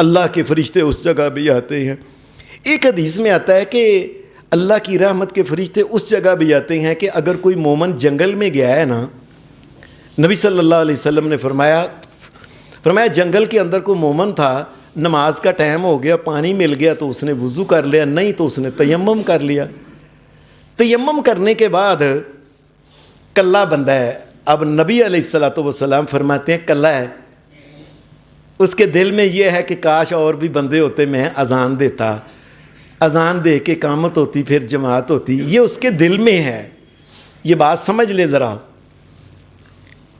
اللہ کے فرشتے اس جگہ بھی آتے ہیں۔ ایک حدیث میں آتا ہے کہ اللہ کی رحمت کے فرشتے اس جگہ بھی آتے ہیں کہ اگر کوئی مومن جنگل میں گیا ہے نا، نبی صلی اللہ علیہ وسلم نے فرمایا جنگل کے اندر کوئی مومن تھا، نماز کا ٹائم ہو گیا، پانی مل گیا تو اس نے وضو کر لیا، نہیں تو اس نے تیمم کر لیا۔ تیمم کرنے کے بعد کلا بندہ ہے، اب نبی علیہ السلام فرماتے ہیں کلا ہے، اس کے دل میں یہ ہے کہ کاش اور بھی بندے ہوتے، میں اذان دیتا، اذان دے کے اقامت ہوتی، پھر جماعت ہوتی، یہ اس کے دل میں ہے۔ یہ بات سمجھ لے ذرا۔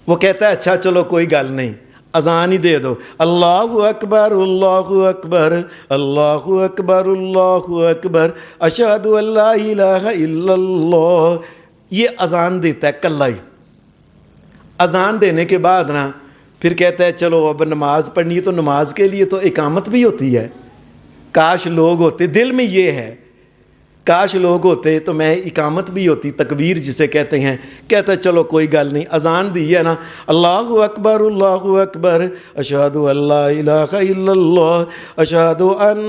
وہ کہتا ہے اچھا چلو کوئی گل نہیں، اذان ہی دے دو، اللہ اکبر اللہ اکبر اللہ اکبر اللہ اکبر اشہد ان لا الہ الا اللہ، یہ اذان دیتا ہے کلا ہی۔ اذان دینے کے بعد نا پھر کہتا ہے چلو اب نماز پڑھنی ہے، تو نماز کے لیے تو اقامت بھی ہوتی ہے، کاش لوگ ہوتے، دل میں یہ ہے کاش لوگ ہوتے تو میں اقامت بھی ہوتی، تکبیر جسے کہتے ہیں، کہتا ہے چلو کوئی گل نہیں، اذان دی ہے نا، اللہ اکبر اشہد ان لا الہ الا اللہ اشہد ان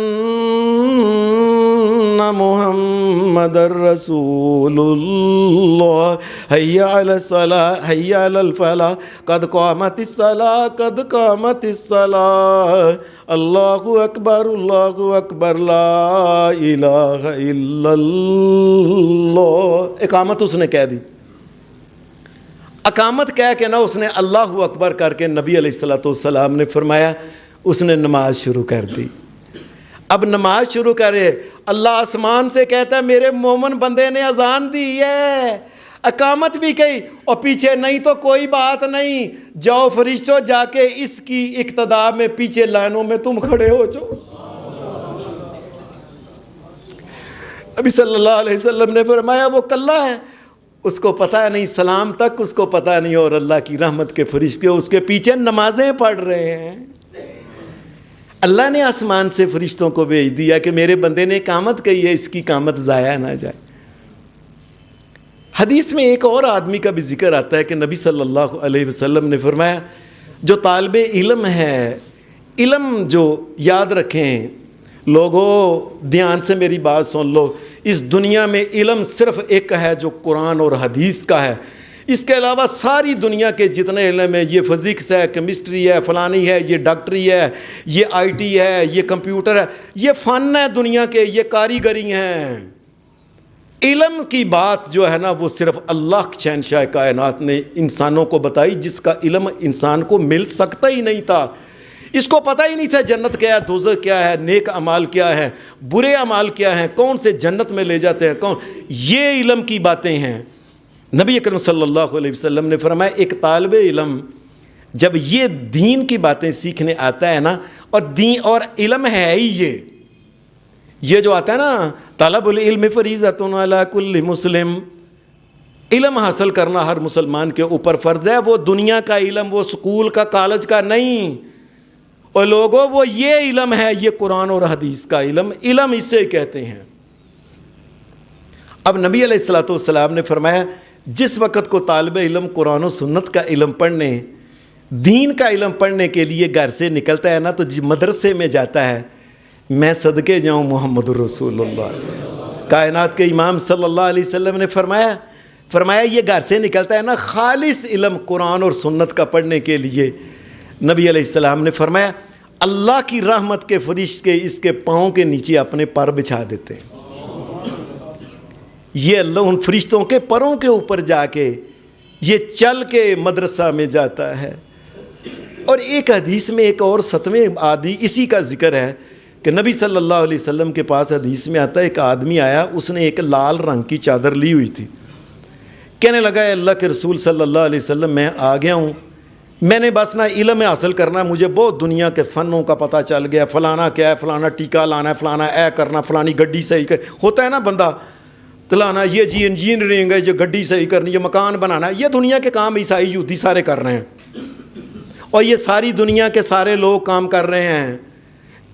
محمد رسول اللہ حی علی الصلاۃ حی علی الفلاح قد قامت الصلاۃ قد قامت الصلاۃ اللہ اکبر لا الہ الا اللہ، اقامت اس نے کہہ دی۔ اقامت کہہ کے نا اس نے اللہ اکبر کر کے نبی علیہ السلام نے فرمایا اس نے نماز شروع کر دی۔ اب نماز شروع کرے، اللہ آسمان سے کہتا ہے میرے مومن بندے نے اذان دی ہے، اقامت بھی کہی، اور پیچھے نہیں تو کوئی بات نہیں، جاؤ فرشتوں جا کے اس کی اقتداء میں پیچھے لائنوں میں تم کھڑے ہو جاؤ۔ نبی صلی اللہ علیہ وسلم نے فرمایا وہ کلا ہے، اس کو پتہ نہیں، سلام تک اس کو پتہ نہیں، اور اللہ کی رحمت کے فرشتے اس کے پیچھے نمازیں پڑھ رہے ہیں۔ اللہ نے آسمان سے فرشتوں کو بھیج دیا کہ میرے بندے نے اقامت کہی ہے، اس کی اقامت ضائع نہ جائے۔ حدیث میں ایک اور آدمی کا بھی ذکر آتا ہے کہ نبی صلی اللہ علیہ وسلم نے فرمایا جو طالب علم ہے، علم جو یاد رکھیں، لوگوں دھیان سے میری بات سن لو، اس دنیا میں علم صرف ایک ہے جو قرآن اور حدیث کا ہے، اس کے علاوہ ساری دنیا کے جتنے علم ہیں، یہ فزکس ہے، کیمسٹری ہے، فلانی ہے، یہ ڈاکٹری ہے، یہ آئی ٹی ہے، یہ کمپیوٹر ہے، یہ فن ہے دنیا کے، یہ کاریگری ہیں۔ علم کی بات جو ہے نا وہ صرف اللہ شہنشاہ کائنات نے انسانوں کو بتائی، جس کا علم انسان کو مل سکتا ہی نہیں تھا۔ اس کو پتہ ہی نہیں تھا جنت کیا ہے، دوزخ کیا ہے، نیک اعمال کیا ہے، برے اعمال کیا ہیں، کون سے جنت میں لے جاتے ہیں، کون، یہ علم کی باتیں ہیں۔ نبی اکرم صلی اللہ علیہ وسلم نے فرمایا ایک طالب علم جب یہ دین کی باتیں سیکھنے آتا ہے نا، اور دین اور علم ہے ہی یہ جو آتا ہے نا طلب العلم فریضۃ علی کل مسلم، علم حاصل کرنا ہر مسلمان کے اوپر فرض ہے، وہ دنیا کا علم، وہ سکول کا کالج کا نہیں، اور لوگوں وہ یہ علم ہے، یہ قرآن اور حدیث کا علم، علم اسے کہتے ہیں۔ اب نبی علیہ السلام نے فرمایا جس وقت کو طالب علم قرآن و سنت کا علم پڑھنے، دین کا علم پڑھنے کے لیے گھر سے نکلتا ہے نا، تو مدرسے میں جاتا ہے، میں صدقے جاؤں محمد الرسول اللہ، کائنات کے امام صلی اللہ علیہ وسلم نے فرمایا یہ گھر سے نکلتا ہے نا خالص علم قرآن اور سنت کا پڑھنے کے لیے، نبی علیہ السلام نے فرمایا اللہ کی رحمت کے فرشتے اس کے پاؤں کے نیچے اپنے پر بچھا دیتے ہیں۔ یہ اللہ ان فرشتوں کے پروں کے اوپر جا کے یہ چل کے مدرسہ میں جاتا ہے۔ اور ایک حدیث میں ایک اور 7ویں آدمی اسی کا ذکر ہے کہ نبی صلی اللہ علیہ وسلم کے پاس حدیث میں آتا ہے ایک آدمی آیا، اس نے ایک لال رنگ کی چادر لی ہوئی تھی، کہنے لگا اے اللہ کے رسول صلی اللہ علیہ وسلم میں آ گیا ہوں، میں نے بس نہ علم حاصل کرنا، مجھے بہت دنیا کے فنوں کا پتہ چل گیا، فلانا کیا ہے، فلانا ٹیکا لانا ہے، فلانا اے کرنا، فلانی گڈی صحیح کر، ہوتا ہے نا بندہ تلانا، یہ جی انجینئرنگ ہے، یہ گڈی صحیح کرنی، یہ مکان بنانا ہے، یہ دنیا کے کام عیسائی یہودی سارے کر رہے ہیں، اور یہ ساری دنیا کے سارے لوگ کام کر رہے ہیں۔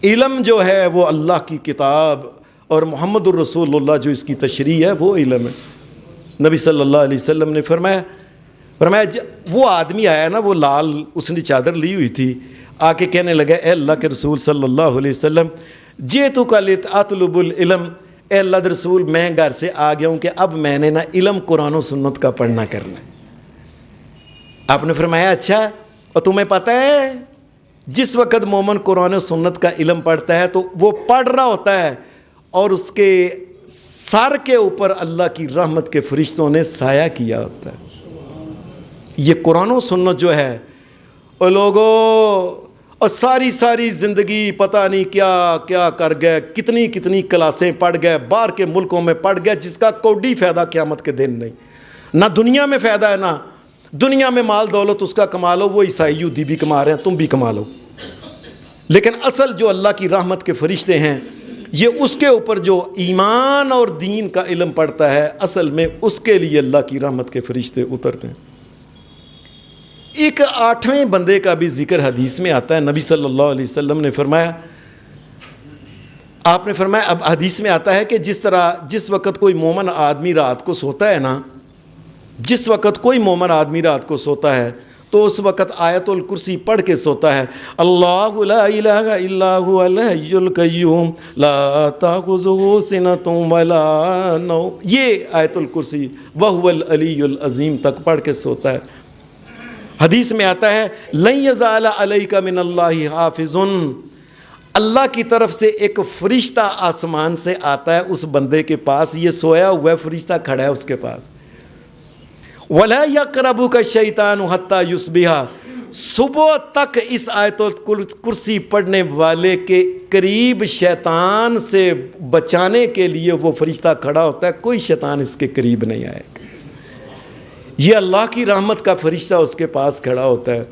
علم جو ہے وہ اللہ کی کتاب اور محمد الرسول اللہ جو اس کی تشریح ہے وہ علم ہے۔ نبی صلی اللہ علیہ وسلم نے فرمایا وہ آدمی آیا نا، وہ لال اس نے چادر لی ہوئی تھی، آ کے کہنے لگا اے اللہ کے رسول صلی اللہ علیہ وسلم جیتو کا اطلب العلم، اے اللہ کے رسول میں گھر سے آ گیا ہوں کہ اب میں نے نا علم قرآن و سنت کا پڑھنا کرنا ہے۔ آپ نے فرمایا اچھا، اور تمہیں پتہ ہے جس وقت مومن قرآن و سنت کا علم پڑھتا ہے تو وہ پڑھ رہا ہوتا ہے اور اس کے سر کے اوپر اللہ کی رحمت کے فرشتوں نے سایہ کیا ہوتا ہے۔ یہ قرآن و سنت جو ہے اور لوگوں اور ساری زندگی پتہ نہیں کیا کیا کر گئے، کتنی کلاسیں پڑھ گئے، باہر کے ملکوں میں پڑھ گئے، جس کا کوئی فائدہ قیامت کے دن نہیں، نہ دنیا میں فائدہ ہے، نہ دنیا میں مال دولت اس کا کما لو، وہ عیسائی یہودی بھی کما رہے ہیں، تم بھی کما لو، لیکن اصل جو اللہ کی رحمت کے فرشتے ہیں یہ اس کے اوپر جو ایمان اور دین کا علم پڑتا ہے، اصل میں اس کے لیے اللہ کی رحمت کے فرشتے اترتے ہیں۔ ایک 8ویں بندے کا بھی ذکر حدیث میں آتا ہے، نبی صلی اللہ علیہ وسلم نے فرمایا، آپ نے فرمایا، اب حدیث میں آتا ہے کہ جس وقت کوئی مومن آدمی رات کو سوتا ہے نا، جس وقت کوئی مومن آدمی رات کو سوتا ہے تو اس وقت آیت الکرسی پڑھ کے سوتا ہے، اللہ لا الہ الا هو الحی القیوم لا تاخذہ سنۃ ولا نوم، یہ آیت الکرسی وہو العلی العظیم تک پڑھ کے سوتا ہے۔ حدیث میں آتا ہے لن یزال علیک من اللہ حافظ، اللہ کی طرف سے ایک فرشتہ آسمان سے آتا ہے اس بندے کے پاس، یہ سویا ہوا ہے، فرشتہ کھڑا ہے اس کے پاس، وَلَا يَقْرَبُكَ الشَّيْطَانُ حَتَّى يُصْبِحَ، صبح تک اس آیت الکرسی پڑھنے والے کے قریب شیطان سے بچانے کے لیے وہ فرشتہ کھڑا ہوتا ہے، کوئی شیطان اس کے قریب نہیں آئے گا۔ یہ اللہ کی رحمت کا فرشتہ اس کے پاس کھڑا ہوتا ہے۔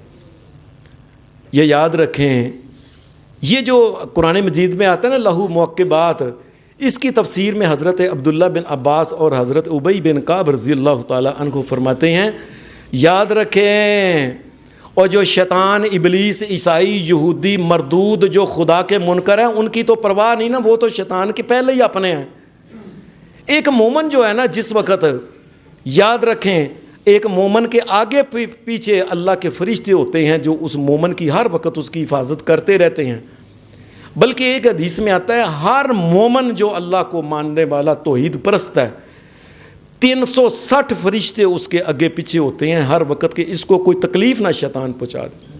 یہ یاد رکھیں، یہ جو قرآن مجید میں آتا ہے نا لہو معقبات، اس کی تفسیر میں حضرت عبداللہ بن عباس اور حضرت ابی بن کعب رضی اللہ تعالی عنہ فرماتے ہیں، یاد رکھیں، اور جو شیطان ابلیس عیسائی یہودی مردود جو خدا کے منکر ہیں ان کی تو پرواہ نہیں نا، وہ تو شیطان کے پہلے ہی اپنے ہیں۔ ایک مومن جو ہے نا، جس وقت یاد رکھیں ایک مومن کے آگے پیچھے اللہ کے فرشتے ہوتے ہیں جو اس مومن کی ہر وقت اس کی حفاظت کرتے رہتے ہیں، بلکہ ایک حدیث میں آتا ہے ہر مومن جو اللہ کو ماننے والا توحید پرست ہے 360 فرشتے اس کے آگے پیچھے ہوتے ہیں ہر وقت کہ اس کو کوئی تکلیف نہ شیطان پہنچا دے۔